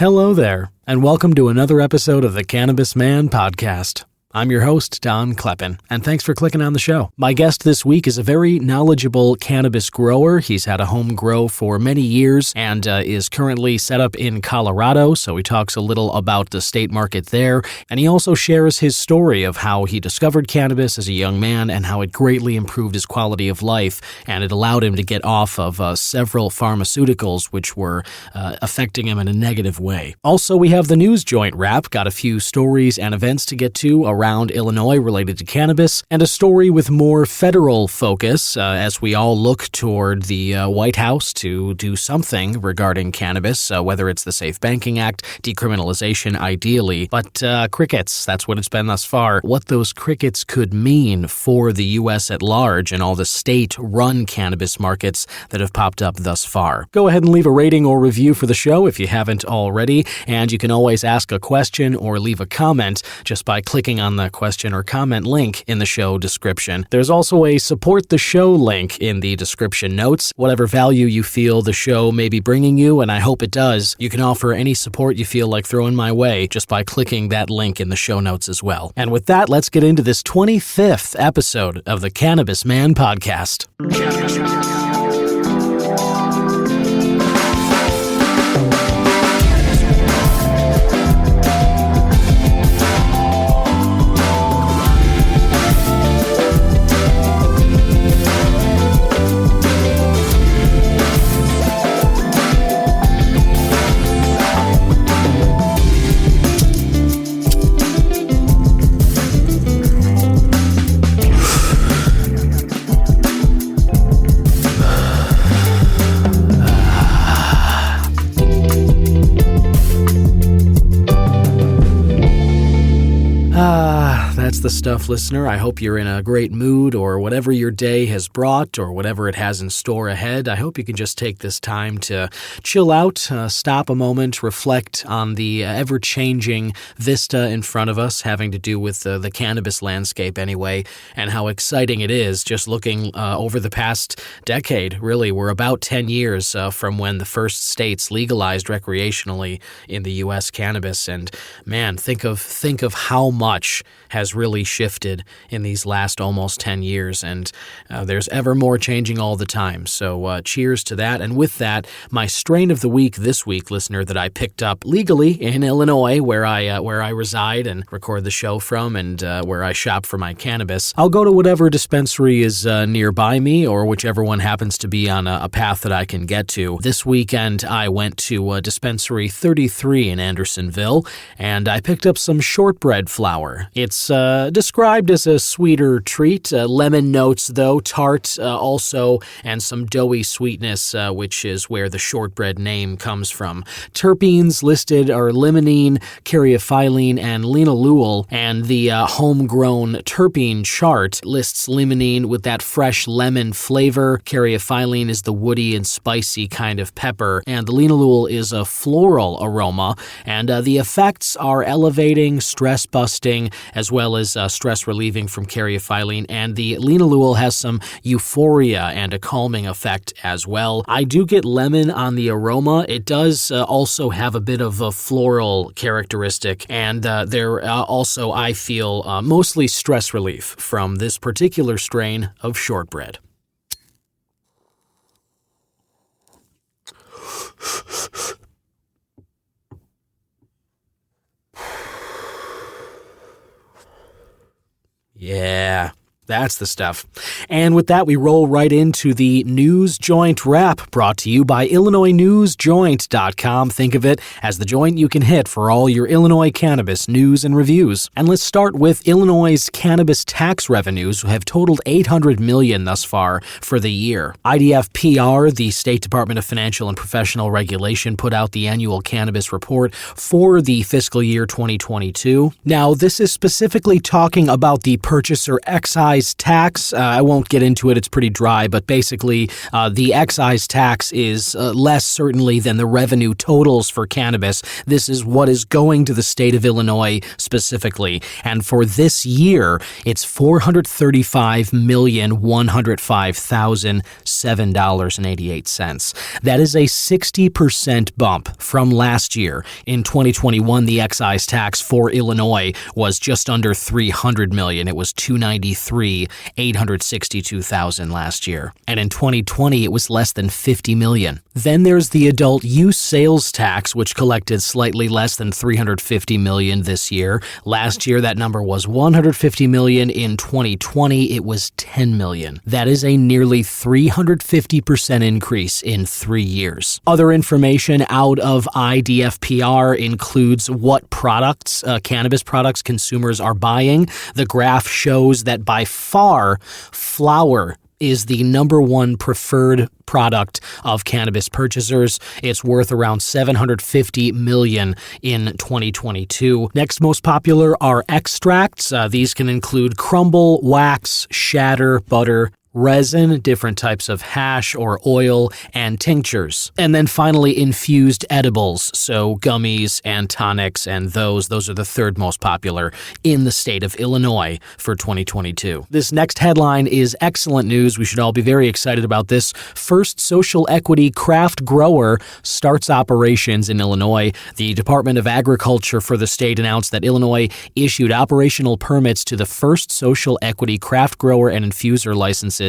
Hello there, and welcome to another episode of the Cannabis Man Podcast. I'm your host, Don Kleppen, and thanks for clicking on the show. My guest this week is a very knowledgeable cannabis grower. He's had a home grow for many years and is currently set up in Colorado, so he talks a little about the state market there, and he also shares his story of how he discovered cannabis as a young man and how it greatly improved his quality of life, and it allowed him to get off of several pharmaceuticals which were affecting him in a negative way. Also, we have the news joint wrap, got a few stories and events to get to around Illinois related to cannabis, and a story with more federal focus as we all look toward the White House to do something regarding cannabis, whether it's the Safe Banking Act, decriminalization ideally, but crickets, that's what it's been thus far. What those crickets could mean for the U.S. at large and all the state-run cannabis markets that have popped up thus far. Go ahead and leave a rating or review for the show if you haven't already, and you can always ask a question or leave a comment just by clicking on the question or comment link in the show description. There's also a support the show link in the description notes. Whatever value you feel the show may be bringing you, and I hope it does, you can offer any support you feel like throwing my way just by clicking that link in the show notes as well. And with that, let's get into this 25th episode of the Cannabis Man Podcast. That's the stuff, listener. I hope you're in a great mood, or whatever your day has brought, or whatever it has in store ahead. I hope you can just take this time to chill out, stop a moment, reflect on the ever-changing vista in front of us, having to do with the cannabis landscape anyway, and how exciting it is just looking over the past decade. Really, we're about 10 years from when the first states legalized recreationally in the U.S. cannabis, and man, think of how much has really shifted in these last almost 10 years, and there's ever more changing all the time. So cheers to that. And with that, my strain of the week this week, listener, that I picked up legally in Illinois, where I reside and record the show from, and where I shop for my cannabis. I'll go to whatever dispensary is nearby me, or whichever one happens to be on a path that I can get to. This weekend, I went to Dispensary 33 in Andersonville, and I picked up some shortbread flour. It's described as a sweeter treat. Lemon notes, though, tart also, and some doughy sweetness, which is where the shortbread name comes from. Terpenes listed are limonene, caryophyllene, and linalool, and the homegrown terpene chart lists limonene with that fresh lemon flavor. Caryophyllene is the woody and spicy kind of pepper, and the linalool is a floral aroma, and the effects are elevating, stress-busting, as well as stress relieving from caryophyllene, and the linalool has some euphoria and a calming effect as well. I do get lemon on the aroma. It does also have a bit of a floral characteristic, and there also, I feel, mostly stress relief from this particular strain of shortbread. Yeah, that's the stuff. And with that, we roll right into the News Joint Wrap, brought to you by IllinoisNewsJoint.com. Think of it as the joint you can hit for all your Illinois cannabis news and reviews. And let's start with Illinois' cannabis tax revenues have totaled $800 million thus far for the year. IDF-PR, the State Department of Financial and Professional Regulation, put out the annual cannabis report for the fiscal year 2022. Now, this is specifically talking about the purchaser excise excise tax, I won't get into it, it's pretty dry, but basically the excise tax is less certainly than the revenue totals for cannabis. This is what is going to the state of Illinois specifically. And for this year, it's $435,105,007.88. That is a 60% bump from last year. In 2021, the excise tax for Illinois was just under $300 million. It was $293,862,000 last year. And in 2020, it was less than $50 million. Then there's the adult use sales tax, which collected slightly less than $350 million this year. Last year, that number was $150 million. In 2020, it was $10 million. That is a nearly 350% increase in 3 years. Other information out of IDFPR includes what products, cannabis products, consumers are buying. The graph shows that by far, flower is the number one preferred product of cannabis purchasers. It's worth around $750 million in 2022. Next most popular are extracts. These can include crumble, wax, shatter, butter, resin, different types of hash or oil, and tinctures. And then finally, infused edibles, so gummies and tonics, and those are the third most popular in the state of Illinois for 2022. This next headline is excellent news. We should all be very excited about this. First social equity craft grower starts operations in Illinois. The Department of Agriculture for the state announced that Illinois issued operational permits to the first social equity craft grower and infuser licenses.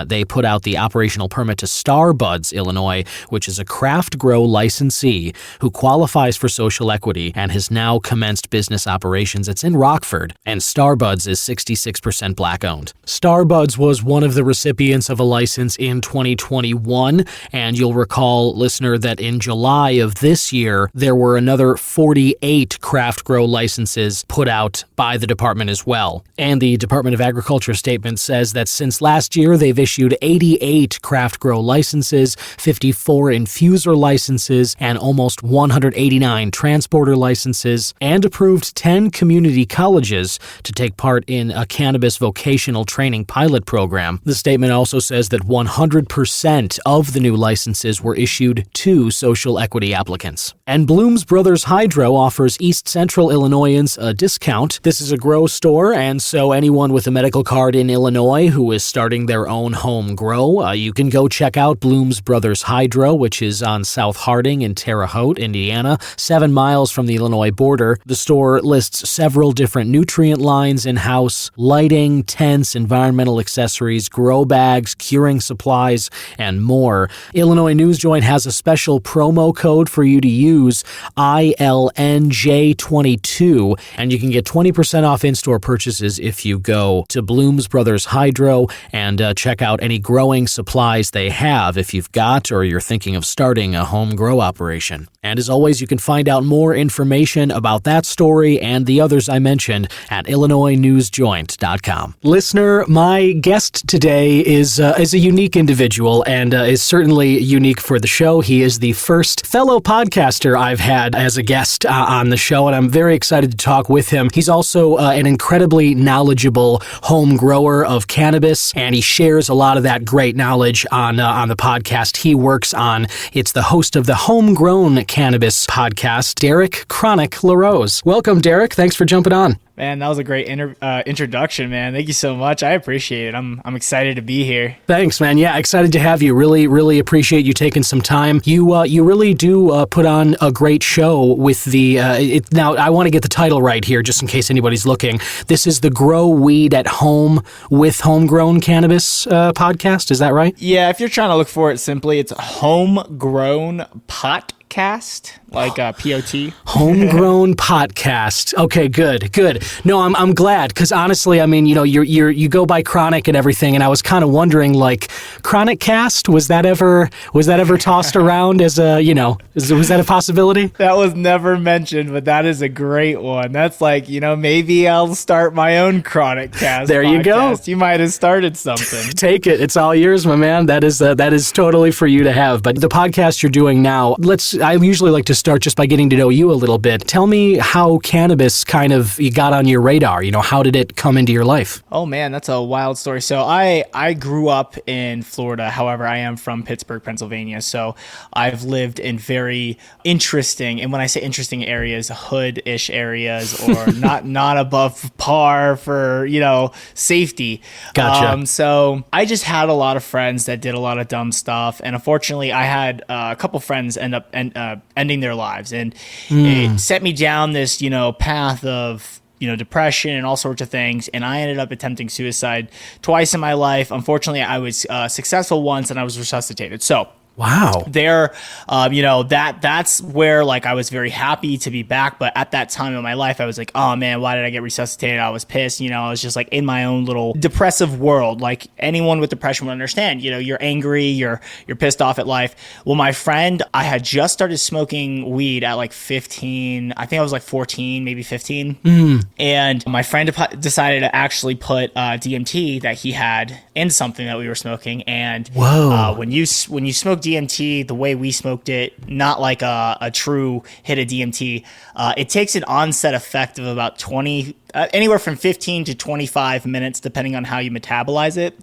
They put out the operational permit to Starbuds, Illinois, which is a craft grow licensee who qualifies for social equity and has now commenced business operations. It's in Rockford, and Starbuds is 66% Black-owned. Starbuds was one of the recipients of a license in 2021, and you'll recall, listener, that in July of this year, there were another 48 craft grow licenses put out by the department as well. And the Department of Agriculture statement says that since last year, they've issued 88 craft grow licenses, 54 infuser licenses, and almost 189 transporter licenses, and approved 10 community colleges to take part in a cannabis vocational training pilot program. The statement also says that 100% of the new licenses were issued to social equity applicants. And Bloom's Brothers Hydro offers East Central Illinoisans a discount. This is a grow store, and so anyone with a medical card in Illinois who is starting their own home grow, you can go check out Bloom's Brothers Hydro, which is on South Harding in Terre Haute, Indiana, 7 miles from the Illinois border. The store lists several different nutrient lines in-house, lighting, tents, environmental accessories, grow bags, curing supplies, and more. Illinois News Joint has a special promo code for you to use, ILNJ22, and you can get 20% off in-store purchases if you go to Bloom's Brothers Hydro and check out any growing supplies they have if you've got or you're thinking of starting a home grow operation. And as always, you can find out more information about that story and the others I mentioned at IllinoisNewsJoint.com. Listener, my guest today is a unique individual and is certainly unique for the show. He is the first fellow podcaster I've had as a guest on the show, and I'm very excited to talk with him. He's also an incredibly knowledgeable home grower of cannabis, and he shares a lot of that great knowledge on the podcast he works on. It's the host of the Homegrown Cannabis podcast, Derek Kronic Larose. Welcome, Derek. Thanks for jumping on. Man, that was a great introduction, man. Thank you so much. I appreciate it. I'm excited to be here. Thanks, man. Yeah, excited to have you. Really appreciate you taking some time. You really do put on a great show with the. Now, I want to get the title right here, just in case anybody's looking. This is the Grow Weed at Home with Homegrown Cannabis podcast. Is that right? Yeah, if you're trying to look for it simply, it's Homegrown Podcast, like POT. Homegrown podcast. Okay, good. No, I'm glad, because honestly, I mean, you go by Kronic and everything, and I was kind of wondering, like, Kronic Cast, was that ever tossed around as a, was that a possibility? That was never mentioned, but that is a great one. That's like, maybe I'll start my own Kronic Cast. There podcast. You go. You might have started something. Take it. It's all yours, my man. That is totally for you to have. But the podcast you're doing now, let's I usually like to start just by getting to know you a little bit. Tell me how cannabis kind of you got on your radar. How did it come into your life? Oh man, that's a wild story. So I grew up in Florida. However, I am from Pittsburgh, Pennsylvania. So I've lived in very interesting, and when I say interesting areas, hood-ish areas, or not above par for, safety. Gotcha. So I just had a lot of friends that did a lot of dumb stuff, and unfortunately, I had a couple friends end up ending their lives, and it set me down this path of depression and all sorts of things. And I ended up attempting suicide twice in my life. Unfortunately, I was successful once, and I was resuscitated. So wow. There, that's where I was very happy to be back. But at that time in my life, I was like, oh man, why did I get resuscitated? I was pissed. I was just in my own little depressive world. Like anyone with depression would understand, you're angry, you're pissed off at life. Well, my friend, I had just started smoking weed at 15. I think I was 14, maybe 15. And my friend decided to actually put DMT that he had in something that we were smoking. And when you smoke DMT the way we smoked it, not like a true hit of DMT, it takes an onset effect of about anywhere from 15 to 25 minutes, depending on how you metabolize it.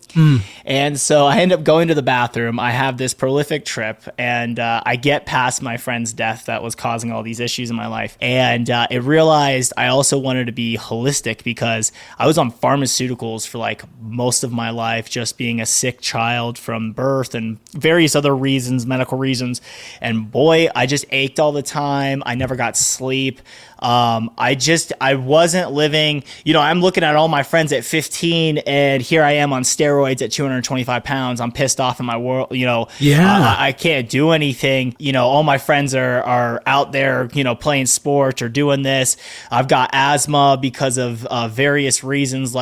And so I end up going to the bathroom. I have this prolific trip, and I get past my friend's death that was causing all these issues in my life. And it realized I also wanted to be holistic, because I was on pharmaceuticals for most of my life, just being a sick child from birth and various other reasons, medical reasons. And boy, I just ached all the time. I never got sleep. I wasn't living, I'm looking at all my friends at 15, and here I am on steroids at 225 pounds. I'm pissed off in my world, I can't do anything. All my friends are out there, playing sports or doing this. I've got asthma because of various reasons,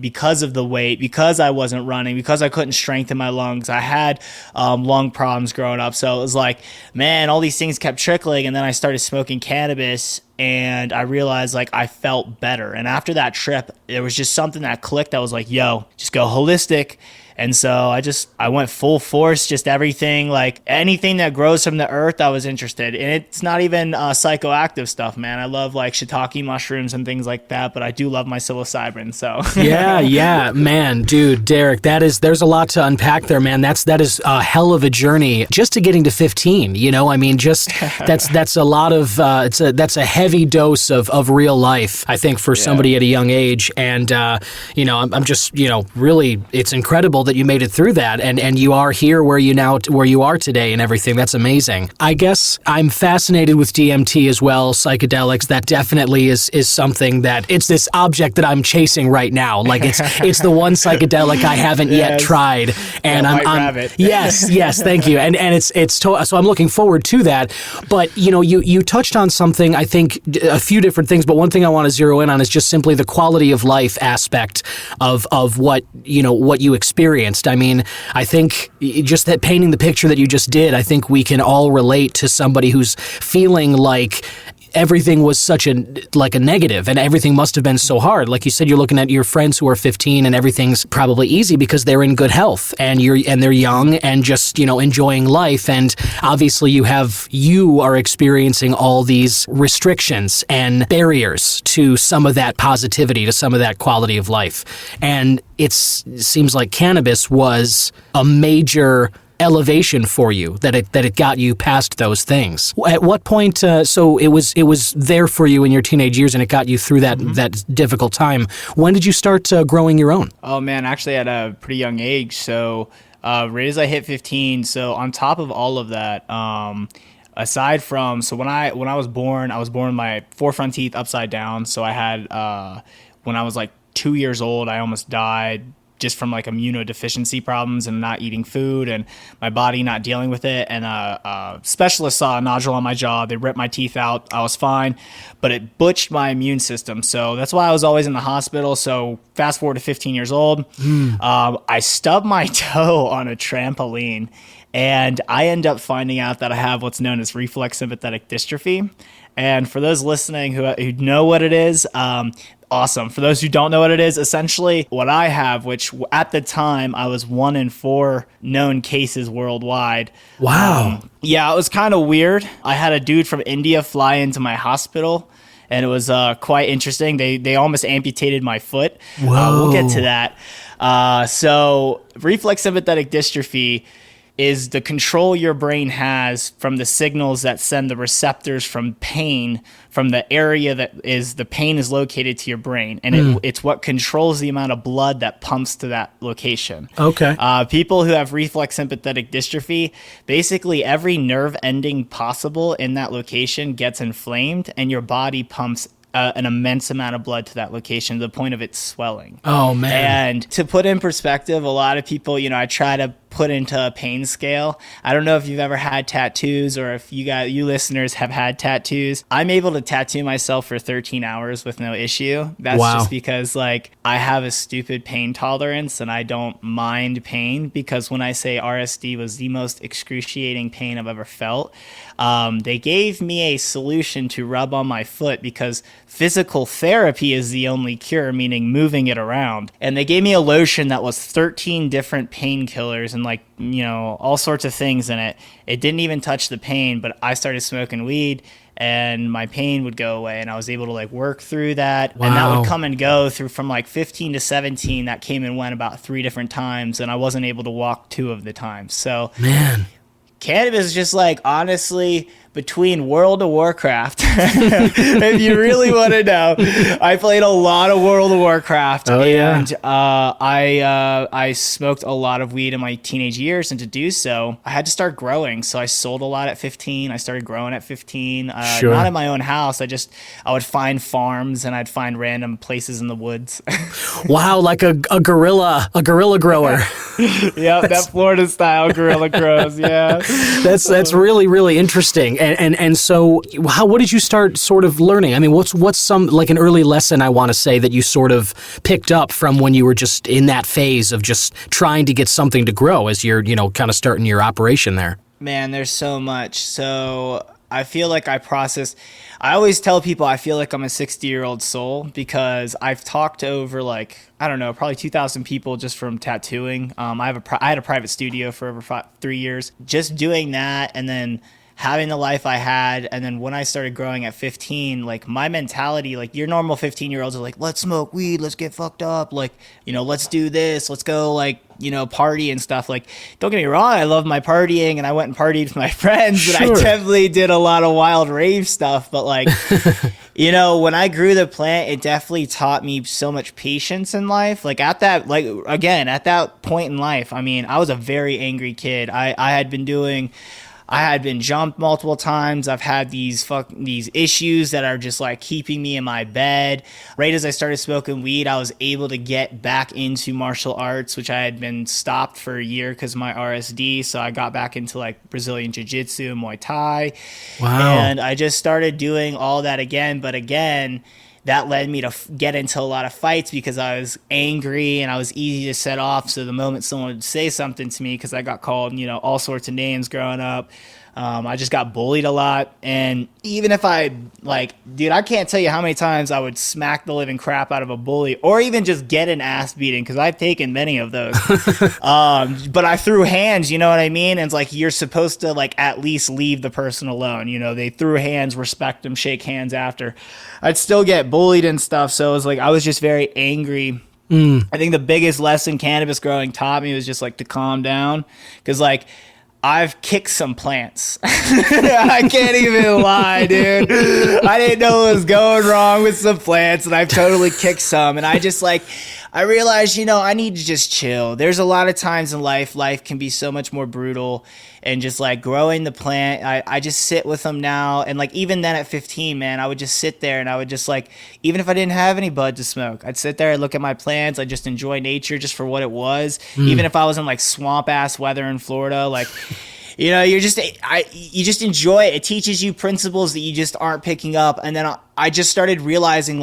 because of the weight, because I wasn't running, because I couldn't strengthen my lungs. I had lung problems growing up. So it was man, all these things kept trickling. And then I started smoking cannabis, and I realized I felt better. And after that trip, there was just something that clicked. I was like, yo, just go holistic. And so I went full force, just everything, anything that grows from the earth, I was interested. And it's not even psychoactive stuff, man. I love shiitake mushrooms and things like that, but I do love my psilocybin. So yeah, man, dude, Derek, there's a lot to unpack there, man. That is a hell of a journey just to getting to 15. That's a lot of that's a heavy dose of real life, I think, for somebody at a young age. And I'm just really, it's incredible that you made it through that, and you are here where you are today and everything. That's amazing. I guess I'm fascinated with DMT as well, psychedelics. That definitely is something that it's this object that I'm chasing right now. It's the one psychedelic I haven't yet tried, and I'm yes, thank you. And so I'm looking forward to that. But you touched on something, I think a few different things, but one thing I want to zero in on is just simply the quality of life aspect of what you experienced. I mean, I think just that painting the picture that you just did, I think we can all relate to somebody who's feeling like everything was such a negative, and everything must have been so hard. Like you said, you're looking at your friends who are 15 and everything's probably easy because they're in good health and they're young and just, enjoying life. And obviously you are experiencing all these restrictions and barriers to some of that positivity, to some of that quality of life. And it seems like cannabis was a major elevation for you, that it got you past those things. At what point? So it was there for you in your teenage years, and it got you through that difficult time. When did you start growing your own? Oh man, actually at a pretty young age. So right as I hit 15. So on top of all of that, aside from when I was born with my 4 front teeth upside down. So I had when I was 2 years old, I almost died just from immunodeficiency problems and not eating food and my body not dealing with it. And a specialist saw a nodule on my jaw. They ripped my teeth out. I was fine, but it butched my immune system. So that's why I was always in the hospital. So fast forward to 15 years old, I stubbed my toe on a trampoline, and I end up finding out that I have what's known as reflex sympathetic dystrophy. And for those listening who know what it is, Awesome. For those who don't know what it is, essentially what I have, which at the time I was 1 in 4 known cases worldwide. Wow. Yeah, it was kind of weird. I had a dude from India fly into my hospital, and it was quite interesting. They almost amputated my foot. We'll get to that. So reflex sympathetic dystrophy is the control your brain has from the signals that send the receptors from pain from the area that is the pain is located to your brain. And it's what controls the amount of blood that pumps to that location. Okay. People who have reflex sympathetic dystrophy, basically every nerve ending possible in that location gets inflamed, and your body pumps an immense amount of blood to that location to the point of it swelling. Oh, man. And to put in perspective, a lot of people, I try to put into a pain scale. I don't know if you've ever had tattoos or if you listeners have had tattoos. I'm able to tattoo myself for 13 hours with no issue. That's just because I have a stupid pain tolerance and I don't mind pain, because when I say RSD was the most excruciating pain I've ever felt, they gave me a solution to rub on my foot because physical therapy is the only cure, meaning moving it around. And they gave me a lotion that was 13 different painkillers and all sorts of things in it. It didn't even touch the pain, but I started smoking weed and my pain would go away and I was able to work through that. Wow. And that would come and go through from 15 to 17. That came and went about 3 different times, and I wasn't able to walk 2 of the times. So, man, cannabis is just honestly, between World of Warcraft, if you really want to know, I played a lot of World of Warcraft. And I smoked a lot of weed in my teenage years, and to do so, I had to start growing. So I sold a lot at 15. I started growing at 15. Not in my own house. I would find farms and I'd find random places in the woods. Wow, like a guerrilla grower. Yeah, that Florida style guerrilla grows. Yeah, that's really, really interesting. And so what did you start sort of learning? I mean, what's some an early lesson I want to say that you sort of picked up from when you were just in that phase of just trying to get something to grow as you're kind of starting your operation there? Man, there's so much. So I feel like I always tell people I feel like I'm a 60-year-old soul, because I've talked to over I don't know, probably 2,000 people just from tattooing. I had a private studio for over 3 years. Just doing that, and then having the life I had, and then when I started growing at 15, my mentality, your normal 15-year-olds are let's smoke weed, let's get fucked up, let's do this, let's go party and stuff. Don't get me wrong, I love my partying and I went and partied with my friends, and I definitely did a lot of wild rave stuff, but when I grew the plant, it definitely taught me so much patience in life. At that point in life, I mean, I was a very angry kid. I had been jumped multiple times. I've had these issues that are just keeping me in my bed. Right as I started smoking weed, I was able to get back into martial arts, which I had been stopped for a year because of my RSD. So I got back into Brazilian Jiu-Jitsu and Muay Thai. Wow. And I just started doing all that again. But again, that led me to get into a lot of fights because I was angry and I was easy to set off. So the moment someone would say something to me, because I got called, all sorts of names growing up, I just got bullied a lot. And even if I I can't tell you how many times I would smack the living crap out of a bully, or even just get an ass beating, because I've taken many of those. But I threw hands, you know what I mean? And it's you're supposed to at least leave the person alone. They threw hands, respect them, shake hands after. I'd still get bullied and stuff. So it was I was just very angry. I think the biggest lesson cannabis growing taught me was just to calm down, because I've kicked some plants. I can't even lie, dude. I didn't know what was going wrong with some plants, and I've totally kicked some. And I just I realized, I need to just chill. There's a lot of times in life can be so much more brutal, and just growing the plant, I just sit with them now. And even then at 15, man, I would just sit there and I would just even if I didn't have any bud to smoke, I'd sit there and look at my plants. I'd just enjoy nature just for what it was. Even if I was in swamp ass weather in Florida, you just enjoy it. It teaches you principles that you just aren't picking up. And then I just started realizing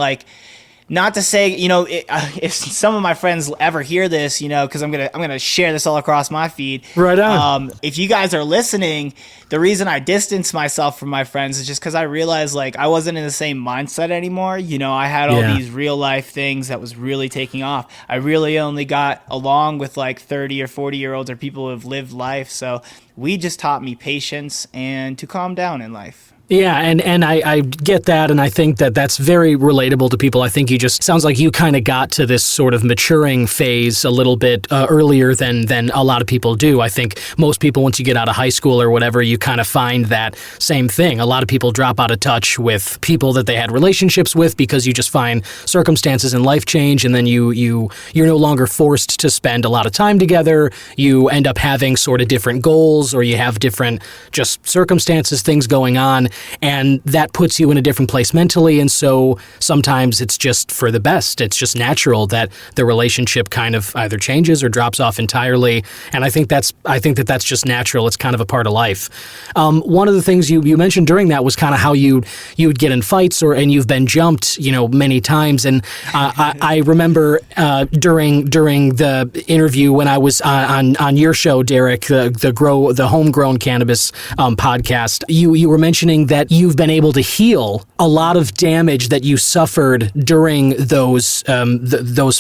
not to say, if some of my friends ever hear this, because I'm gonna share this all across my feed. Right on. If you guys are listening, the reason I distance myself from my friends is just because I realized like I wasn't in the same mindset anymore. I had all these real life things that was really taking off. I really only got along with like 30 or 40-year-olds or people who have lived life. So we just taught me patience and to calm down in life. Yeah, and I get that, and I think that that's very relatable to people. I think sounds like you kind of got to this sort of maturing phase a little bit earlier than a lot of people do. I think most people, once you get out of high school or whatever, you kind of find that same thing. A lot of people drop out of touch with people that they had relationships with because you just find circumstances in life change, and then you're no longer forced to spend a lot of time together. You end up having sort of different goals, or you have different just circumstances, things going on. And that puts you in a different place mentally. And so sometimes it's just for the best. It's just natural that the relationship kind of either changes or drops off entirely. And I think that's just natural. It's kind of a part of life. One of the things you mentioned during that was kind of how you would get in fights and you've been jumped, many times. And I remember during the interview when I was on your show, Derek, the Homegrown Cannabis podcast, you were mentioning that you've been able to heal a lot of damage that you suffered during those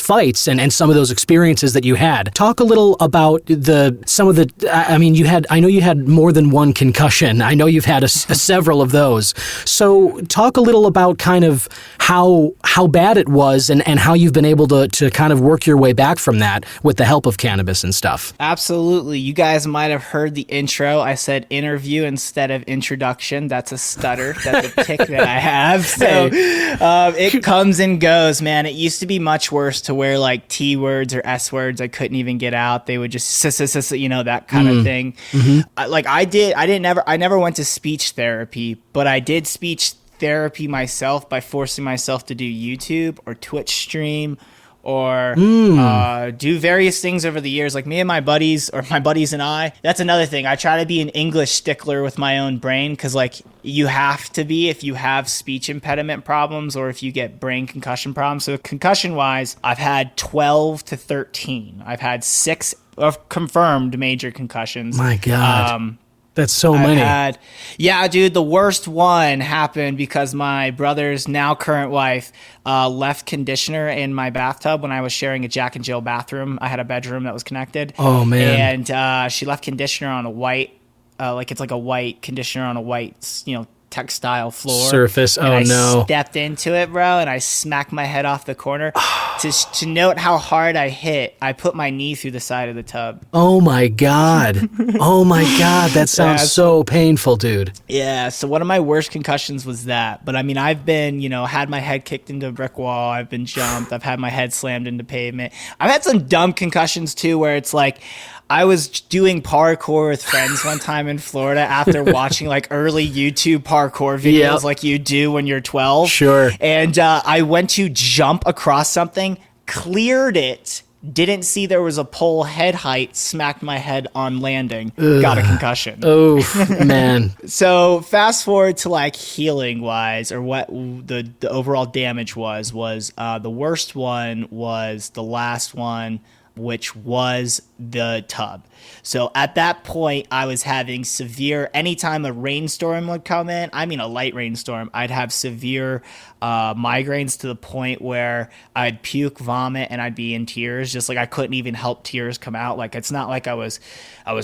fights and some of those experiences that you had. Talk a little about I know you had more than one concussion. I know you've had several of those. So talk a little about kind of how bad it was and how you've been able to kind of work your way back from that with the help of cannabis and stuff. Absolutely. You guys might have heard the intro. I said interview instead of introduction. That's a stutter. That's a tick that I have. So it comes and goes, man. It used to be much worse to where like T words or S words I couldn't even get out. They would just that kind of thing. Mm-hmm. I never went to speech therapy, but I did speech therapy myself by forcing myself to do YouTube or Twitch stream or do various things over the years. Like me and my buddies and I, that's another thing. I try to be an English stickler with my own brain because like you have to be if you have speech impediment problems or if you get brain concussion problems. So concussion wise, I've had 12 to 13. I've had 6 of confirmed major concussions. My God. That's so many. Yeah, dude, the worst one happened because my brother's now current wife left conditioner in my bathtub when I was sharing a Jack and Jill bathroom. I had a bedroom that was connected. Oh, man. And she left conditioner on a white, it's like a white conditioner on a white, textile floor. Surface. Oh, and no. I stepped into it, bro, and I smacked my head off the corner. To note how hard I hit, I put my knee through the side of the tub. Oh, my God. Oh, my God. That sounds so painful, dude. Yeah, so one of my worst concussions was that. But, I mean, I've been, had my head kicked into a brick wall. I've been jumped. I've had my head slammed into pavement. I've had some dumb concussions, too, where it's like I was doing parkour with friends one time in Florida after watching like early YouTube parkour videos like you do when you're 12. Sure. And I went to jump across something, cleared it, didn't see there was a pole head height, smacked my head on landing, got a concussion. Oh, man. So fast forward to like healing wise or what the overall damage was the worst one was the last one, which was the tub. So at that point, I was having severe, anytime a rainstorm would come in, I mean a light rainstorm, I'd have severe migraines to the point where I'd puke, vomit, and I'd be in tears. Just like I couldn't even help tears come out. Like it's not like I was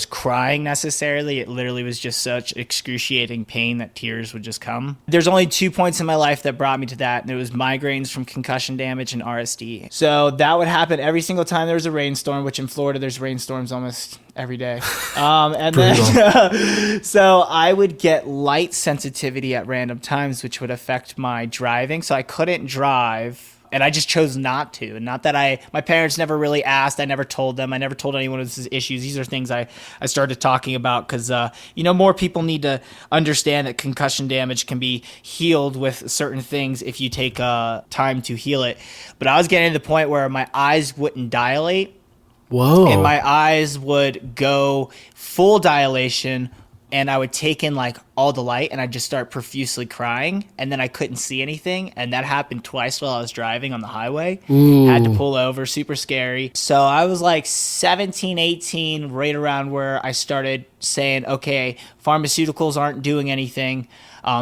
crying necessarily. It literally was just such excruciating pain that tears would just come. There's only 2 points in my life that brought me to that, and it was migraines from concussion damage and RSD. So that would happen every single time there was a rainstorm, which in Florida there's rainstorms almost every day. And then so I would get light sensitivity at random times, which would affect my driving. So I couldn't drive, and I just chose not to. And not that my parents never really asked. I never told them. I never told anyone of these issues. These are things I started talking about because, more people need to understand that concussion damage can be healed with certain things if you take time to heal it. But I was getting to the point where my eyes wouldn't dilate. Whoa. And my eyes would go full dilation and I would take in like all the light and I'd just start profusely crying, and then I couldn't see anything. And that happened twice while I was driving on the highway. Had to pull over, super scary. So I was like 17, 18, right around where I started saying, okay, pharmaceuticals aren't doing anything.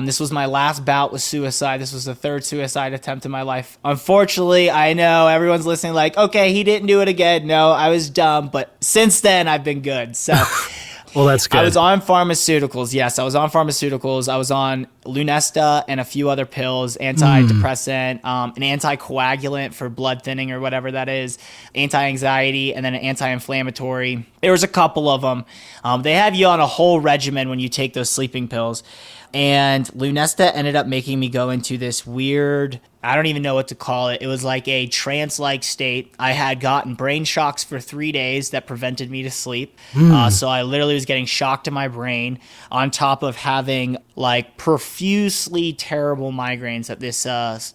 This was my last bout with suicide. This was the third suicide attempt in my life. Unfortunately, I know everyone's listening like, okay, he didn't do it again. No, I was dumb. But since then, I've been good. So well, that's good. I was on pharmaceuticals. Yes, I was on pharmaceuticals. I was on Lunesta and a few other pills, antidepressant, an anticoagulant for blood thinning or whatever that is, anti-anxiety, and then an anti-inflammatory. There was a couple of them. They have you on a whole regimen when you take those sleeping pills. And Lunesta ended up making me go into this weird, I don't even know what to call it. It was like a trance-like state. I had gotten brain shocks for 3 days that prevented me to sleep. So I literally was getting shocked to my brain on top of having like profusely terrible migraines that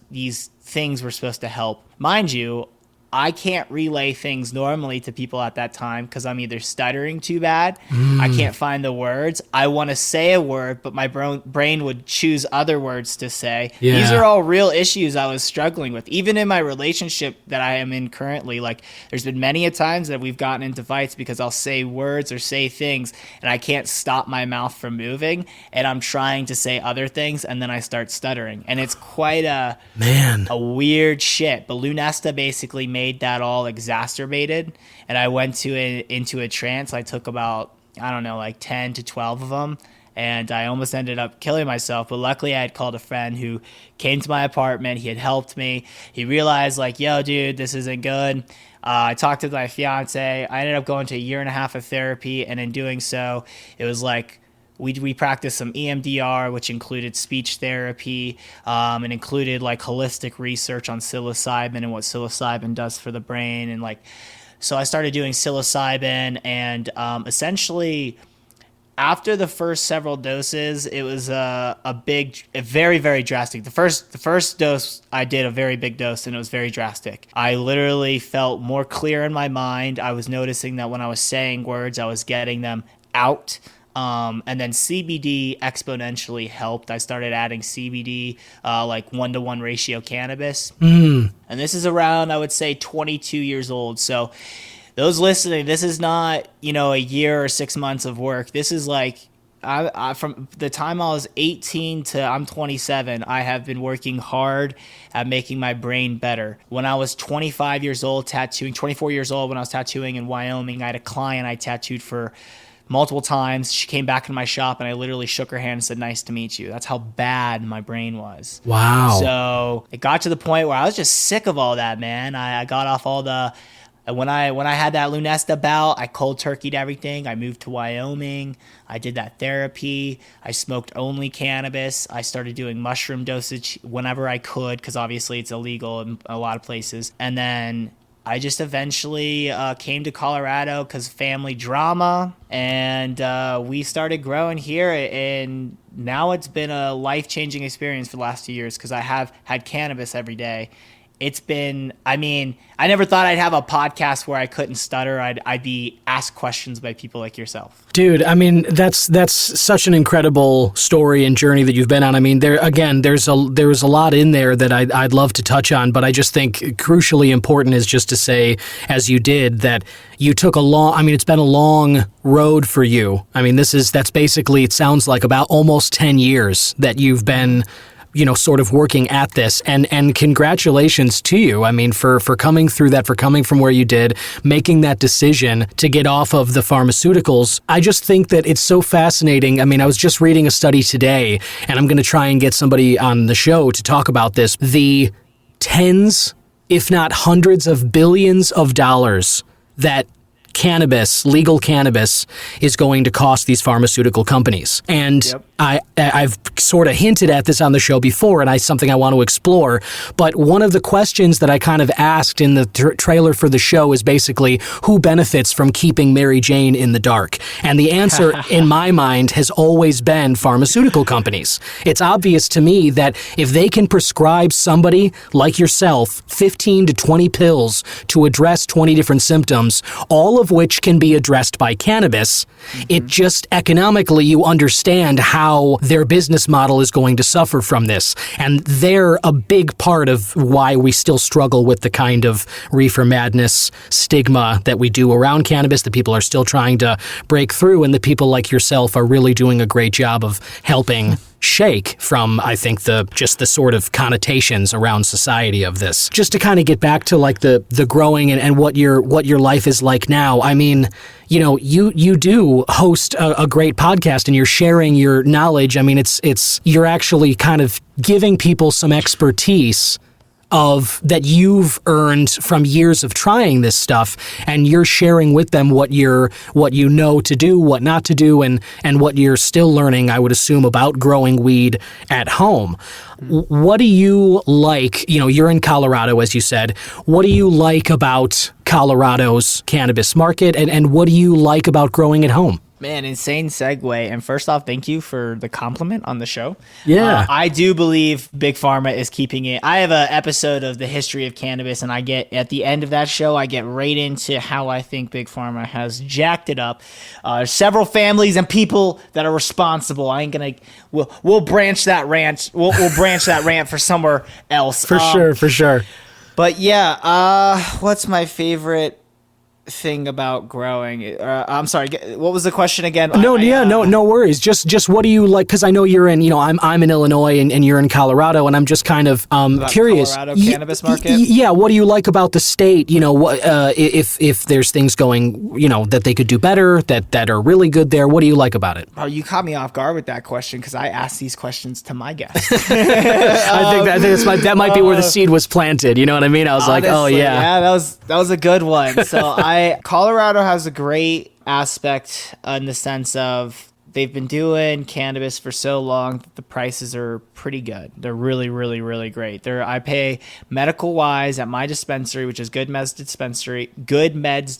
these things were supposed to help. Mind you, I can't relay things normally to people at that time because I'm either stuttering too bad, I can't find the words, I want to say a word, but my brain would choose other words to say. Yeah. These are all real issues I was struggling with. Even in my relationship that I am in currently, like there's been many a times that we've gotten into fights because I'll say words or say things and I can't stop my mouth from moving, and I'm trying to say other things and then I start stuttering. And it's quite a weird shit. But Lunesta basically made that all exacerbated, and I went into a trance. I took about, I don't know, like 10 to 12 of them, and I almost ended up killing myself. But luckily I had called a friend who came to my apartment. He had helped me. He realized like, yo dude, this isn't good. I talked to my fiance. I ended up going to 1.5 years of therapy, and in doing so, it was like we practiced some EMDR, which included speech therapy, and included like holistic research on psilocybin and what psilocybin does for the brain. And like, so I started doing psilocybin, and essentially after the first several doses, it was a very, very drastic. The first dose, I did a very big dose, and it was very drastic. I literally felt more clear in my mind. I was noticing that when I was saying words, I was getting them out. And then CBD exponentially helped. I started adding CBD, like 1-to-1 ratio cannabis. And this is around, I would say, 22 years old. So those listening, this is not, a year or 6 months of work. This is like, I from the time I was 18 to I'm 27, I have been working hard at making my brain better. When I was 25 years old, 24 years old when I was tattooing in Wyoming, I had a client I tattooed for multiple times. She came back into my shop and I literally shook her hand and said, "Nice to meet you." That's how bad my brain was. Wow. So it got to the point where I was just sick of all that, man. I got off all the, when I had that Lunesta bout, I cold turkeyed everything. I moved to Wyoming. I did that therapy. I smoked only cannabis. I started doing mushroom dosage whenever I could, because obviously it's illegal in a lot of places. And then I just eventually came to Colorado because family drama, and we started growing here, and now it's been a life-changing experience for the last 2 years because I have had cannabis every day. It's been, I never thought I'd have a podcast where I couldn't stutter. I'd be asked questions by people like yourself. Dude, that's such an incredible story and journey that you've been on. There's a lot in there that I'd love to touch on, but I just think crucially important is just to say, as you did, that you took it's been a long road for you. That's basically, it sounds like about almost 10 years that you've been sort of working at this, and congratulations to you. For coming through that, for coming from where you did, making that decision to get off of the pharmaceuticals. I just think that it's so fascinating. I was just reading a study today, and I'm going to try and get somebody on the show to talk about this. The tens, if not hundreds of billions of dollars that legal cannabis is going to cost these pharmaceutical companies. And I've sort of hinted at this on the show before, and something I want to explore. But one of the questions that I kind of asked in the trailer for the show is basically who benefits from keeping Mary Jane in the dark? And the answer, in my mind, has always been pharmaceutical companies. It's obvious to me that if they can prescribe somebody like yourself 15 to 20 pills to address 20 different symptoms, all of which can be addressed by cannabis, it just economically, you understand how their business model is going to suffer from this. And they're a big part of why we still struggle with the kind of reefer madness stigma that we do around cannabis, that people are still trying to break through, and that people like yourself are really doing a great job of helping shake from, I think, the sort of connotations around society of this. Just to kind of get back to like the growing and what your life is like now. I mean, you know, you do host a great podcast and you're sharing your knowledge. I mean, it's you're actually kind of giving people some expertise of that you've earned from years of trying this stuff, and you're sharing with them what you know to do, what not to do, and what you're still learning, I would assume, about growing weed at home. What do you like? You know, you're in Colorado, as you said. What do you like about Colorado's cannabis market, and what do you like about growing at home? Man, insane segue. And first off, thank you for the compliment on the show. Yeah. I do believe Big Pharma is keeping it. I have an episode of the history of cannabis, and I get at the end of that show, I get right into how I think Big Pharma has jacked it up. Several families and people that are responsible. I ain't gonna. We'll branch that rant. We'll branch that rant for somewhere else. For sure. But yeah, what's my favorite thing about growing? I'm sorry, what was the question again? No worries. Just what do you like? Because I know you're in, you know, I'm in Illinois and you're in Colorado, and I'm just kind of curious. Colorado cannabis market. Yeah, what do you like about the state? You know, if there's things going, you know, that they could do better, that are really good there. What do you like about it? Oh, you caught me off guard with that question because I asked these questions to my guests. I think that might be where the seed was planted. You know what I mean? I was honestly, like, oh yeah, that was a good one. So Colorado has a great aspect in the sense of they've been doing cannabis for so long that the prices are pretty good. They're really, really, really great. I pay medical wise at my dispensary, which is Good Meds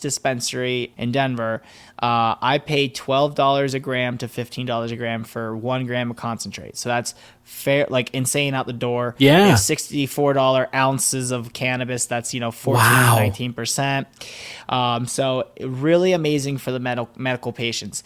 Dispensary in Denver. I pay $12 a gram to $15 a gram for 1 gram of concentrate. So that's fair, like insane out the door. Yeah. It's $64 ounces of cannabis. That's, 14, wow. 19%. So really amazing for the medical patients.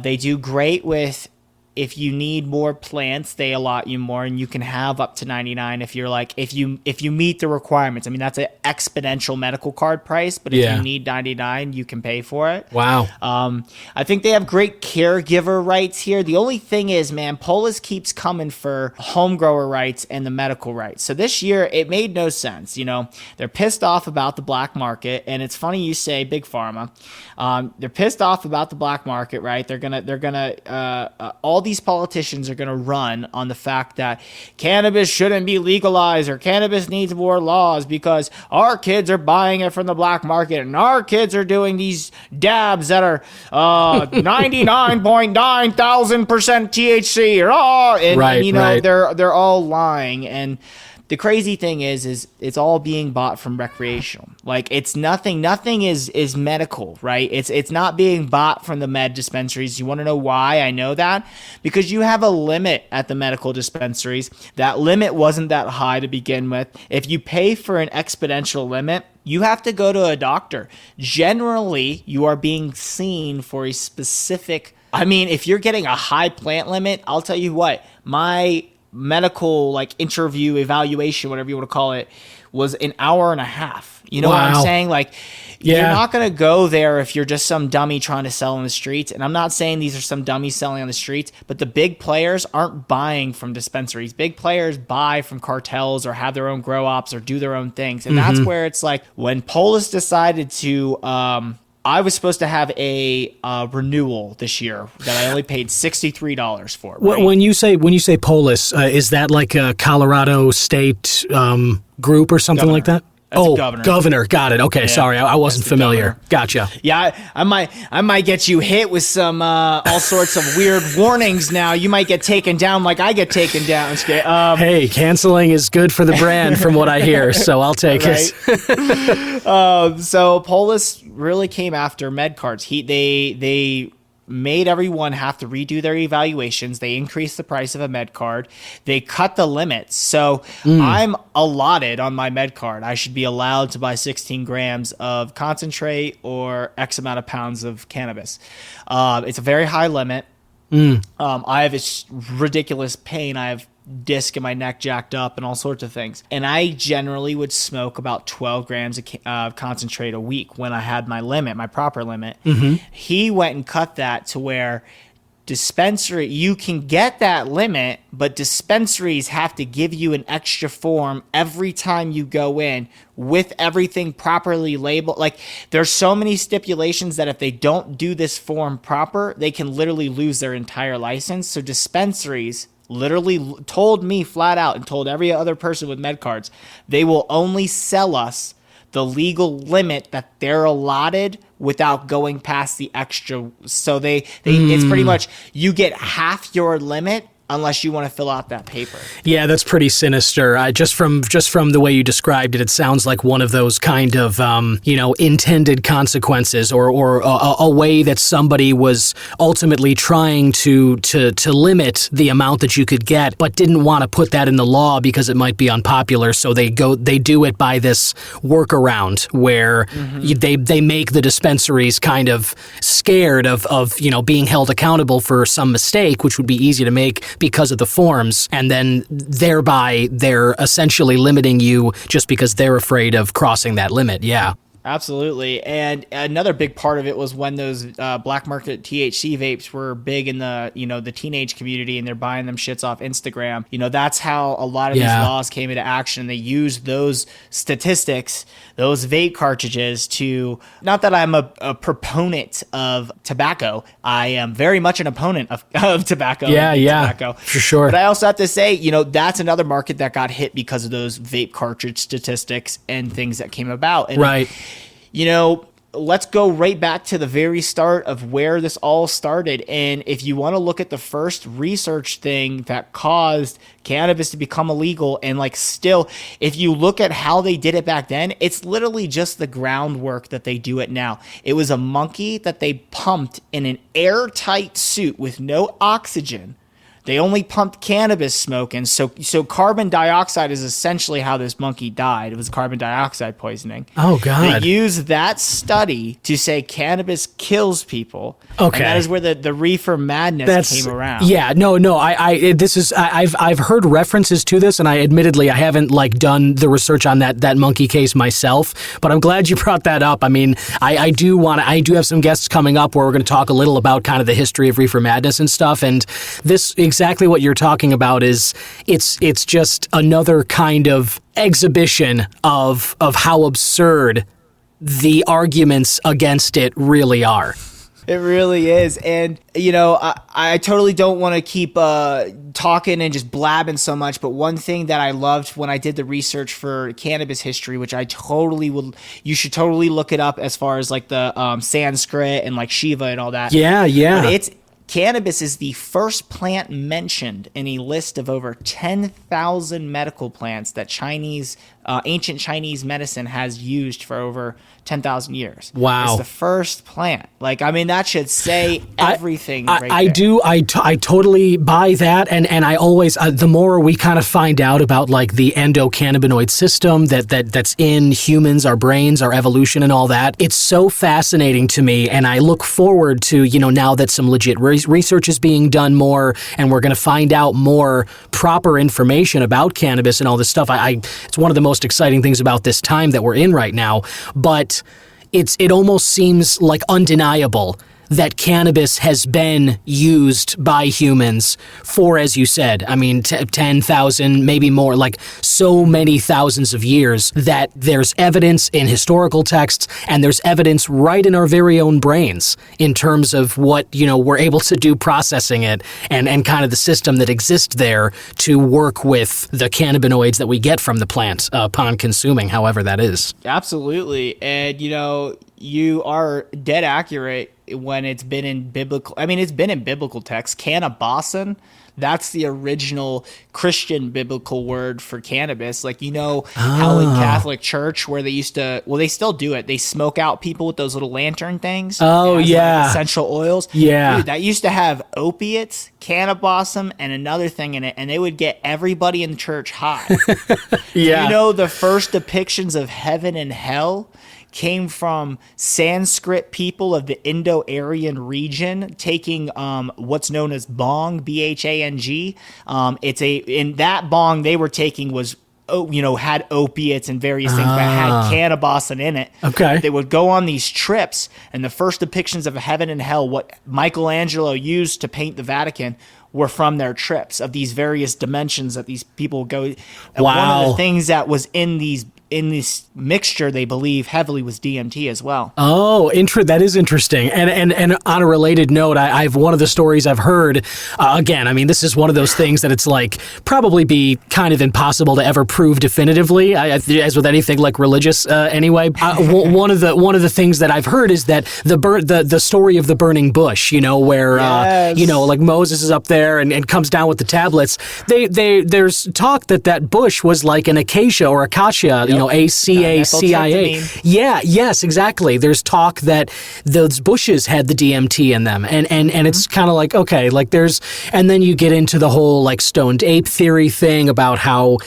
They do great with, if you need more plants, they allot you more, and you can have up to 99 if you're like, if you meet the requirements. I mean, that's an exponential medical card price, but if you need 99, you can pay for it. Wow. I think they have great caregiver rights here. The only thing is, man, Polis keeps coming for home grower rights and the medical rights. So this year, it made no sense. They're pissed off about the black market, and it's funny you say Big Pharma. They're pissed off about the black market, right? They're gonna all these politicians are gonna run on the fact that cannabis shouldn't be legalized or cannabis needs more laws because our kids are buying it from the black market and our kids are doing these dabs that are 99.9 thousand % THC right. They're all lying. And the crazy thing is it's all being bought from recreational. Like, it's nothing is medical, right? It's not being bought from the med dispensaries. You want to know why I know that? Because you have a limit at the medical dispensaries. That limit wasn't that high to begin with. If you pay for an exponential limit, you have to go to a doctor. Generally, you are being seen for a specific, if you're getting a high plant limit, I'll tell you what, my medical interview, evaluation, whatever you want to call it, was an hour and a half. You know what I'm saying? You're not going to go there if you're just some dummy trying to sell on the streets. And I'm not saying these are some dummies selling on the streets, but the big players aren't buying from dispensaries. Big players buy from cartels or have their own grow ops or do their own things. And that's where it's like when Polis decided to, I was supposed to have a renewal this year that I only paid $63 for. Right? When you say Polis, is that like a Colorado state group or something like that? That's a governor. Governor. Got it. Okay, sorry, I wasn't familiar. Governor. Gotcha. Yeah, I might get you hit with some all sorts of weird warnings now. You might get taken down like I get taken down. Hey, canceling is good for the brand from what I hear, so I'll take it. So Polis really came after med cards. They made everyone have to redo their evaluations. They increased the price of a med card. They cut the limits. So I'm allotted on my med card. I should be allowed to buy 16 grams of concentrate or X amount of pounds of cannabis. It's a very high limit. I have this ridiculous pain. I have disc in my neck jacked up and all sorts of things. And I generally would smoke about 12 grams of concentrate a week when I had my limit, my proper limit. He went and cut that to where dispensary, you can get that limit, but dispensaries have to give you an extra form every time you go in with everything properly labeled. Like, there's so many stipulations that if they don't do this form proper, they can literally lose their entire license. So dispensaries literally told me flat out, and told every other person with med cards, they will only sell us the legal limit that they're allotted without going past the extra. So they it's pretty much, you get half your limit unless you want to fill out that paper. Yeah, that's pretty sinister. Just from the way you described it, it sounds like one of those kind of intended consequences, or a way that somebody was ultimately trying to limit the amount that you could get, but didn't want to put that in the law because it might be unpopular. So they do it by this workaround where they make the dispensaries kind of scared of being held accountable for some mistake, which would be easy to make because of the forms, and then thereby they're essentially limiting you just because they're afraid of crossing that limit. Yeah. Absolutely. And another big part of it was when those black market THC vapes were big in the, the teenage community, and they're buying them shits off Instagram. That's how a lot of these laws came into action. They used those statistics, those vape cartridges to, not that I'm a proponent of tobacco. I am very much an opponent of tobacco. Tobacco. For sure. But I also have to say, that's another market that got hit because of those vape cartridge statistics and things that came about. And right. Let's go right back to the very start of where this all started. And if you want to look at the first research thing that caused cannabis to become illegal, and still, if you look at how they did it back then, it's literally just the groundwork that they do it now. It was a monkey that they pumped in an airtight suit with no oxygen. They only pumped cannabis smoke, and so carbon dioxide is essentially how this monkey died. It was carbon dioxide poisoning. Oh, God. They used that study to say cannabis kills people. Okay. And that is where the reefer madness came around. Yeah, no, I've heard references to this, and I haven't done the research on that monkey case myself, but I'm glad you brought that up. I mean, I do have some guests coming up where we're going to talk a little about kind of the history of reefer madness and stuff, and this exactly what you're talking about is it's just another kind of exhibition of how absurd the arguments against it really are. It really is. And, I totally don't want to keep talking and just blabbing so much. But one thing that I loved when I did the research for cannabis history, which you should totally look it up as far as the Sanskrit and Shiva and all that. Yeah. But cannabis is the first plant mentioned in a list of over 10,000 medical plants that ancient Chinese medicine has used for over 10,000 years. Wow. It's the first plant. That should say everything right I there. do. I totally buy that. And I always, the more we kind of find out about the endocannabinoid system that's in humans, our brains, our evolution and all that, it's so fascinating to me. And I look forward to, now that some legit research is being done more, and we're going to find out more proper information about cannabis and all this stuff. It's one of the most exciting things about this time that we're in right now. But it almost seems undeniable that cannabis has been used by humans for, as you said, I mean, 10,000, maybe more, like so many thousands of years, that there's evidence in historical texts and there's evidence right in our very own brains in terms of what, we're able to do processing it and kind of the system that exists there to work with the cannabinoids that we get from the plant upon consuming, however that is. Absolutely. And, you are dead accurate when it's been in biblical texts. Cannabosin, that's the original Christian biblical word for cannabis. Like, how in Catholic Church where they used to, they still do it. They smoke out people with those little lantern things. Oh, yeah. Like essential oils. Yeah. Dude, that used to have opiates, cannabosin, and another thing in it. And they would get everybody in the church high. Yeah. The first depictions of heaven and hell came from Sanskrit people of the Indo-Aryan region taking what's known as bhang, B-H-A-N-G. In that bhang they were taking was had opiates and various things, but had cannabosin in it. Okay. They would go on these trips, and the first depictions of heaven and hell, what Michelangelo used to paint the Vatican, were from their trips of these various dimensions that these people go. And wow. One of the things that was in this mixture, they believe heavily, was DMT as well. Oh, that is interesting. And on a related note, I've one of the stories I've heard, again, I mean, this is one of those things that it's like probably be kind of impossible to ever prove definitively, as with anything like religious anyway. One of the things that I've heard is that the story of the burning bush, where, yes. Like Moses is up there and comes down with the tablets. There's talk that bush was like an acacia or acacia, Yep. ACACIA. Yeah, yes, exactly. There's talk that those bushes had the DMT in them. And it's kind of like, okay, like and then you get into the whole like stoned ape theory thing about how,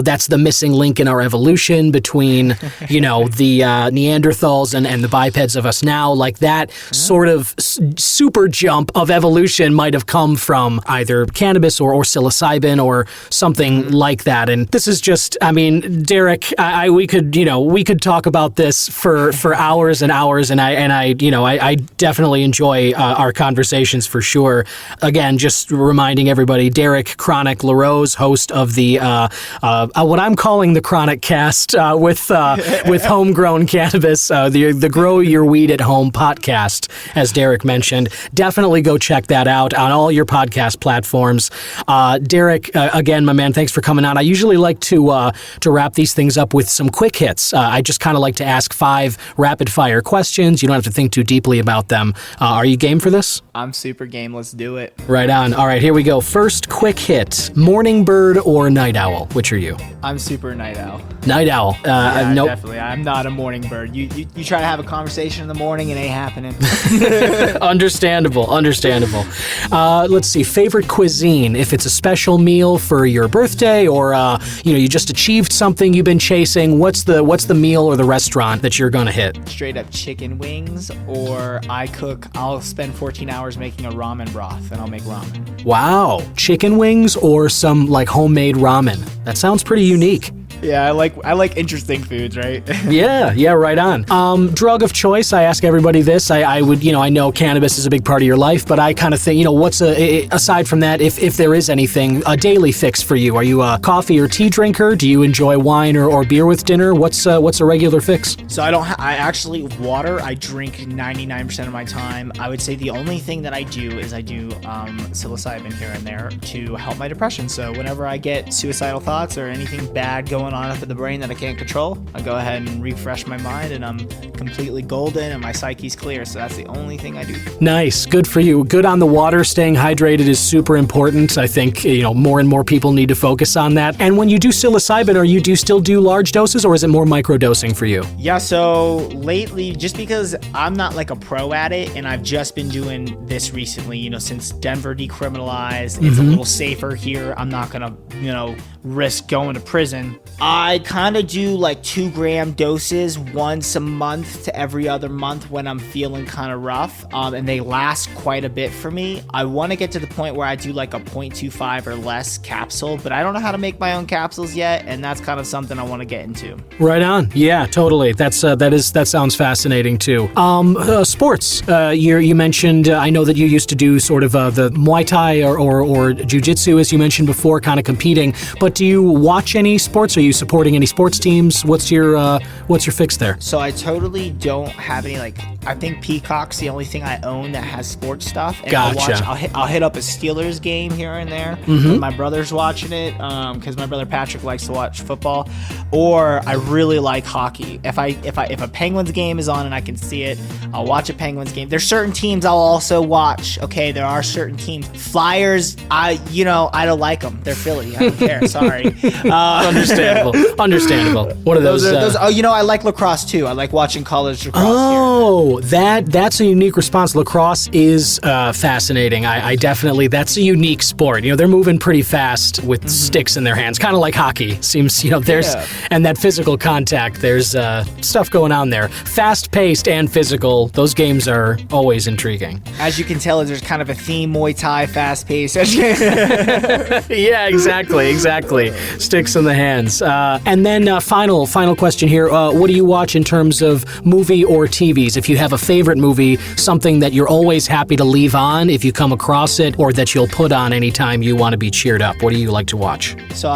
that's the missing link in our evolution between, the Neanderthals and the bipeds of us now. Like that sort of super jump of evolution might have come from either cannabis or psilocybin or something like that. And this is just, I mean, Derek, we could talk about this for hours and hours, and I definitely enjoy our conversations for sure. Again, just reminding everybody, Derek Kronic, Larose, host of the what I'm calling the Kronic Cast with homegrown cannabis, the Grow Your Weed at Home podcast, as Derek mentioned. Definitely go check that out on all your podcast platforms. Derek, again, my man, thanks for coming on. I usually like to wrap these things up with some quick hits. I just kind of like to ask 5 rapid fire questions. You don't have to think too deeply about them. Are you game for this? I'm super game. Let's do it. Right on. All right, here we go. First quick hit. Morning bird or night owl? Which are you? I'm super night owl. Night owl. Yeah, nope. Definitely. I'm not a morning bird. You try to have a conversation in the morning, it ain't happening. Understandable. Let's see. Favorite cuisine? If it's a special meal for your birthday or you just achieved something you've been chasing, what's the meal or the restaurant that you're gonna hit? Straight up chicken wings, or I'll spend 14 hours making a ramen broth, and I'll make ramen. Wow. Chicken wings or some like homemade ramen? That sounds pretty unique. Yeah, I like interesting foods, right? Yeah, right on. Drug of choice, I ask everybody this. I would, I know cannabis is a big part of your life, but I kind of think, what's aside from that, if there is anything, a daily fix for you? Are you a coffee or tea drinker? Do you enjoy wine or beer with dinner? What's a regular fix? So water, I drink 99% of my time. I would say the only thing that I do is I do psilocybin here and there to help my depression. So whenever I get suicidal thoughts or anything bad going on up in the brain that I can't control, I go ahead and refresh my mind, and I'm completely golden and my psyche's clear. So that's the only thing I do. Nice. Good for you. Good on the water. Staying hydrated is super important. I think, more and more people need to focus on that. And when you do psilocybin, do you still do large doses, or is it more microdosing for you? Yeah, so lately, just because I'm not like a pro at it, and I've just been doing this recently, since Denver decriminalized, it's a little safer here. I'm not gonna, risk going to prison. I kind of do like 2-gram doses once a month to every other month when I'm feeling kind of rough, and they last quite a bit for me. I want to get to the point where I do like a 0.25 or less capsule, but I don't know how to make my own capsules yet, and that's kind of something I want to get into. Right on. Yeah, totally. That sounds fascinating too. Sports. You mentioned. I know that you used to do sort of the Muay Thai or Jiu-Jitsu, as you mentioned before, kind of competing. But do you watch any sports? Are you supporting any sports teams? What's your fix there? So I totally don't have any, like, I think Peacock's the only thing I own that has sports stuff. And Gotcha. I'll hit up a Steelers game here and there when my brother's watching it, because my brother Patrick likes to watch football. Or I really like hockey. If a Penguins game is on and I can see it, I'll watch a Penguins game. There's certain teams I'll also watch. Okay, there are certain teams. Flyers, I don't like them. They're Philly. I don't care. Sorry. Understandable. What are those? I like lacrosse too. I like watching college lacrosse. Oh, that's a unique response. Lacrosse is fascinating. I definitely, that's a unique sport. They're moving pretty fast with sticks in their hands, kind of like hockey. Seems, and that physical contact, there's stuff going on there. Fast-paced and physical, those games are always intriguing. As you can tell, there's kind of a theme, Muay Thai, fast-paced. Yeah, exactly. Sticks in the hands. And then final question here. What do you watch in terms of movie or TVs? If you have a favorite movie, something that you're always happy to leave on if you come across it, or that you'll put on anytime you want to be cheered up, what do you like to watch? So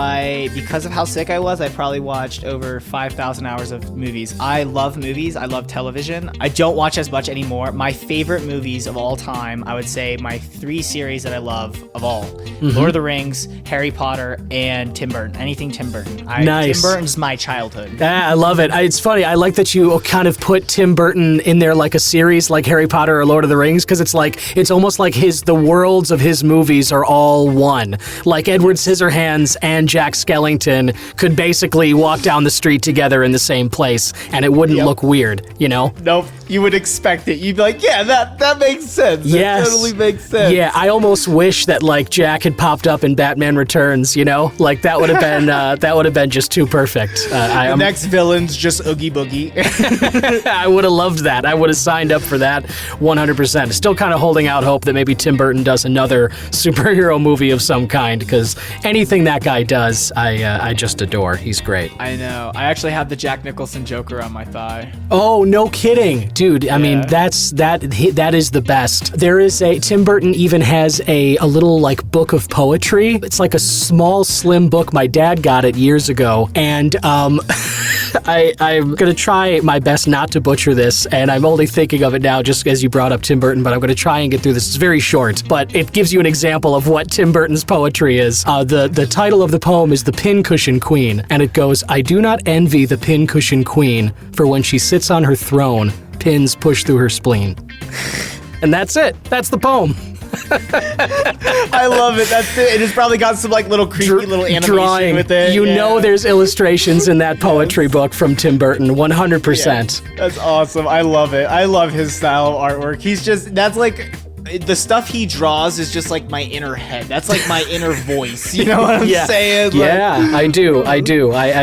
because of how sick I was, I probably watched over 5,000 hours of movies. I love movies. I love television. I don't watch as much anymore. My favorite movies of all time, I would say my 3 series that I love of all, Lord of the Rings, Harry Potter, and Tim Burton. Anything Tim Burton. Nice. Tim Burton's my childhood. I love it. It's funny. I like that you kind of put Tim Burton in there like a series, like Harry Potter or Lord of the Rings, because it's almost like the worlds of his movies are all one. Like Edward Scissorhands and Jack Skellington could basically walk down the street together in the same place, and it wouldn't look weird, Nope. You would expect it. You'd be like, yeah, that makes sense. Yes. That totally makes sense. Yeah, I almost wish that like Jack had popped up in Batman Returns, like that would have been just too perfect. The next villain's just Oogie Boogie. I would have loved that. I would have signed up for that 100%. Still kind of holding out hope that maybe Tim Burton does another superhero movie of some kind, because anything that guy does, I just adore. He's great. I know. I actually have the Jack Nicholson Joker on my thigh. Oh, no kidding. Dude, I mean, that is the best. There is Tim Burton even has a little like book of poetry. It's like a small, slim book. My dad got it years ago, and I'm going to try my best not to butcher this, and I'm only thinking of it now just as you brought up Tim Burton, but I'm going to try and get through this. It's very short, but it gives you an example of what Tim Burton's poetry is. The title of the poem is The Pincushion Queen, and it goes, "I do not envy the pincushion queen, for when she sits on her throne, pins push through her spleen." And that's it. That's the poem. I love it. That's it. It's probably got some like little creepy little animation drawing with it. You know there's illustrations in that poetry book from Tim Burton, 100%. Yeah. That's awesome. I love it. I love his style of artwork. That's like, the stuff he draws is just like my inner head. That's like my inner voice. You know what I'm saying? Yeah, I do.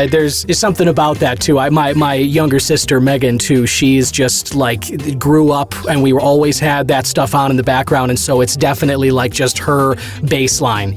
There's something about that too. My younger sister Megan too. She's just like grew up, and we always had that stuff on in the background, and so it's definitely like just her baseline.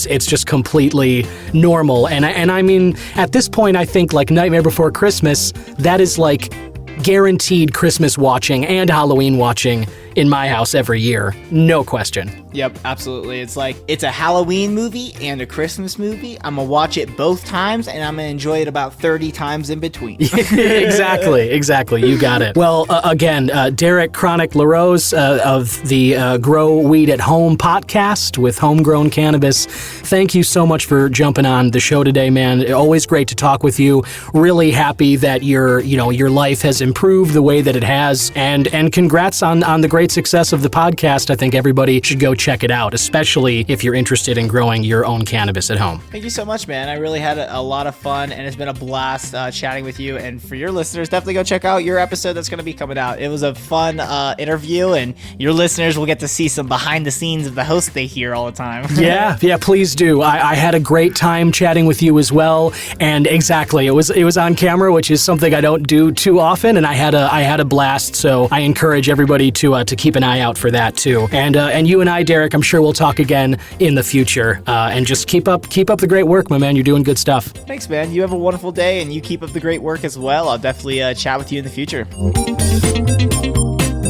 It's just completely normal. And I mean, at this point, I think like Nightmare Before Christmas, that is like guaranteed Christmas watching and Halloween watching in my house every year. No question. Yep, absolutely. It's like, it's a Halloween movie and a Christmas movie. I'm going to watch it both times, and I'm going to enjoy it about 30 times in between. Exactly. You got it. Well, again, Derek Kronic Larose of the Grow Weed at Home podcast with Homegrown Cannabis. Thank you so much for jumping on the show today, man. Always great to talk with you. Really happy that your life has improved the way that it has, and congrats on the great great success of the podcast, I think everybody should go check it out, especially if you're interested in growing your own cannabis at home. Thank you so much, man. I really had a lot of fun, and it's been a blast chatting with you. And for your listeners, definitely go check out your episode that's going to be coming out. It was a fun interview, and your listeners will get to see some behind the scenes of the host they hear all the time. Yeah, please do. I had a great time chatting with you as well, and exactly, it was on camera, which is something I don't do too often, and I had a blast. So I encourage everybody to keep an eye out for that too. And you and I, Derek, I'm sure we'll talk again in the future. And just keep up the great work, my man. You're doing good stuff. Thanks, man. You have a wonderful day, and you keep up the great work as well. I'll definitely chat with you in the future.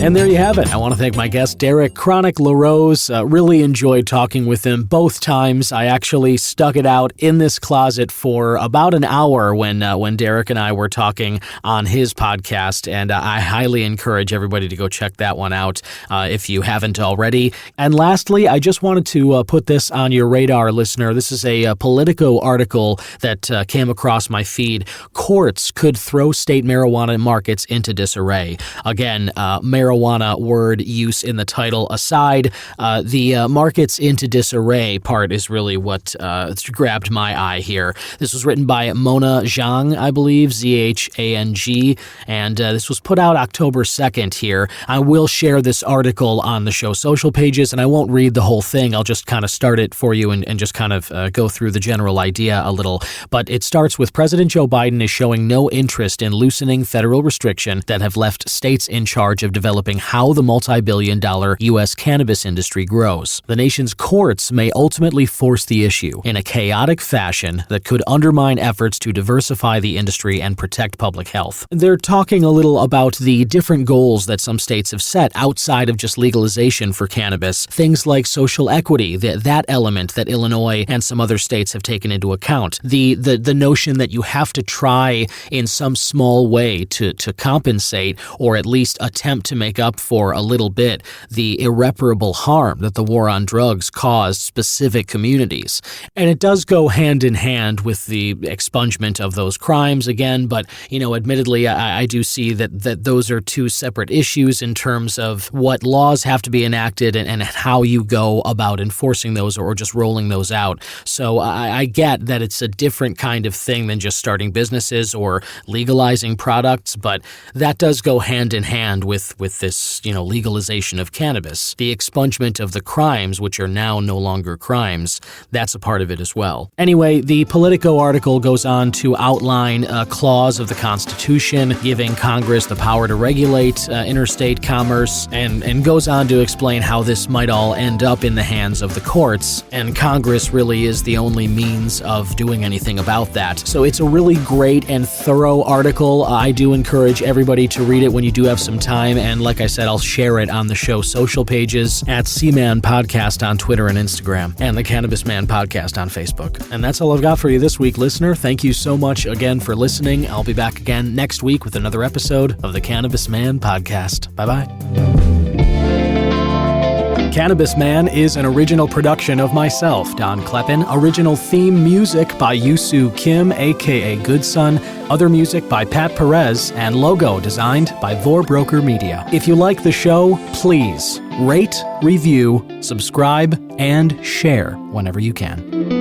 And there you have it. I want to thank my guest, Derek Kronic Larose. Really enjoyed talking with him both times. I actually stuck it out in this closet for about an hour when Derek and I were talking on his podcast, and I highly encourage everybody to go check that one out if you haven't already. And lastly, I just wanted to put this on your radar, listener. This is a Politico article that came across my feed. Courts could throw state marijuana markets into disarray. Again, marijuana word use in the title aside, the markets into disarray part is really what grabbed my eye here. This was written by Mona Zhang, I believe, Zhang, and this was put out October 2nd here. I will share this article on the show social pages, and I won't read the whole thing. I'll just kind of start it for you and just kind of go through the general idea a little. But it starts with President Joe Biden is showing no interest in loosening federal restriction that have left states in charge of developing how the multi-billion-dollar U.S. cannabis industry grows. The nation's courts may ultimately force the issue in a chaotic fashion that could undermine efforts to diversify the industry and protect public health. They're talking a little about the different goals that some states have set outside of just legalization for cannabis. Things like social equity, that element that Illinois and some other states have taken into account. The notion that you have to try in some small way to compensate or at least attempt to make up for a little bit the irreparable harm that the war on drugs caused specific communities. And it does go hand in hand with the expungement of those crimes again, but, admittedly, I do see that those are two separate issues in terms of what laws have to be enacted and how you go about enforcing those or just rolling those out. So I get that it's a different kind of thing than just starting businesses or legalizing products, but that does go hand in hand with this, legalization of cannabis. The expungement of the crimes, which are now no longer crimes, that's a part of it as well. Anyway, the Politico article goes on to outline a clause of the Constitution giving Congress the power to regulate interstate commerce and goes on to explain how this might all end up in the hands of the courts, and Congress really is the only means of doing anything about that. So it's a really great and thorough article. I do encourage everybody to read it when you do have some time, and like I said, I'll share it on the show social pages at C-Man Podcast on Twitter and Instagram, and the Cannabis Man Podcast on Facebook. And that's all I've got for you this week, listener. Thank you so much again for listening. I'll be back again next week with another episode of the Cannabis Man Podcast. Bye-bye. Cannabis Man is an original production of myself, Don Kleppen. Original theme music by Yusu Kim, aka Good Son. Other music by Pat Perez, and logo designed by Vorbroker Media. If you like the show, please rate, review, subscribe, and share whenever you can.